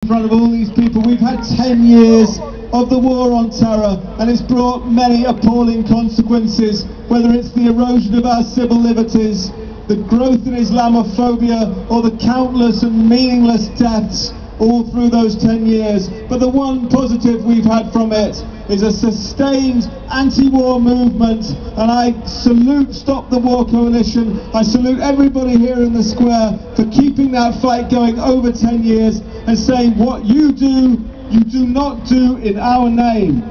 in front of all these people. We've had 10 years of the war on terror, and it's brought many appalling consequences, whether it's the erosion of our civil liberties, the growth in Islamophobia, or the countless and meaningless deaths all through those 10 years. But the one positive we've had from it is a sustained anti-war movement, and I salute Stop the War Coalition. I salute everybody here in the square for keeping that fight going over 10 years and saying what you do not do in our name.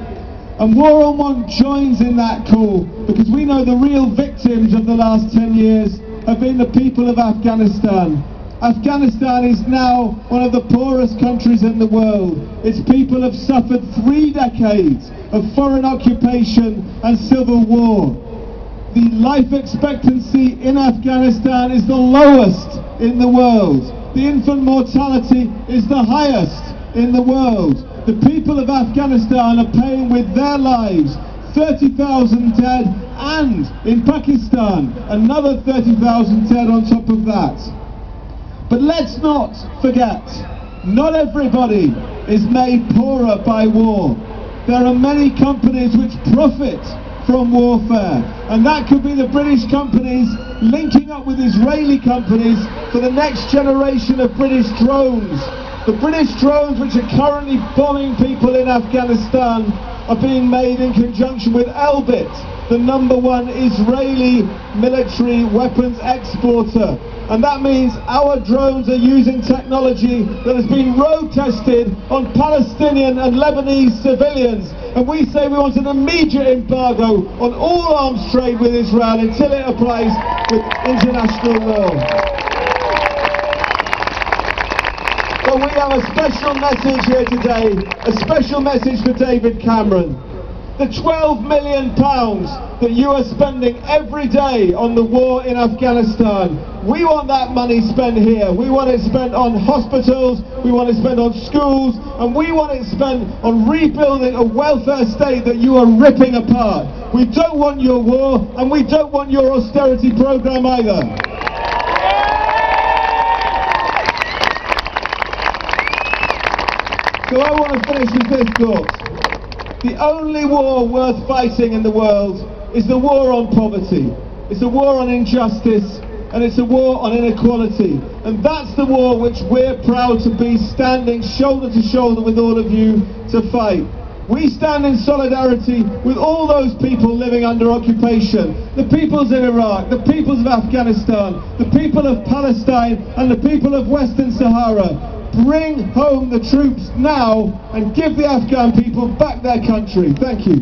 And War on Want joins in that call, because we know the real victims of the last 10 years have been the people of Afghanistan. Afghanistan is now one of the poorest countries in the world. Its people have suffered 3 decades of foreign occupation and civil war. The life expectancy in Afghanistan is the lowest in the world. The infant mortality is the highest in the world. The people of Afghanistan are paying with their lives 30,000 dead, and in Pakistan another 30,000 dead on top of that. But let's not forget, not everybody is made poorer by war. There are many companies which profit from warfare, and that could be the British companies linking up with Israeli companies for the next generation of British drones. The British drones which are currently bombing people in Afghanistan are being made in conjunction with Elbit, the #1 Israeli military weapons exporter. And that means our drones are using technology that has been road tested on Palestinian and Lebanese civilians. And we say we want an immediate embargo on all arms trade with Israel until it applies with international law. But we have a special message here today, a special message for David Cameron. The £12 million that you are spending every day on the war in Afghanistan, we want that money spent here. We want it spent on hospitals, we want it spent on schools, and we want it spent on rebuilding a welfare state that you are ripping apart. We don't want your war, and we don't want your austerity program either. So I want to finish with this thought. The only war worth fighting in the world is the war on poverty. It's a war on injustice, and it's a war on inequality. And that's the war which we're proud to be standing shoulder to shoulder with all of you to fight. We stand in solidarity with all those people living under occupation, the peoples in Iraq, the peoples of Afghanistan, the people of Palestine, and the people of Western Sahara. Bring home the troops now and give the Afghan people back their country. Thank you.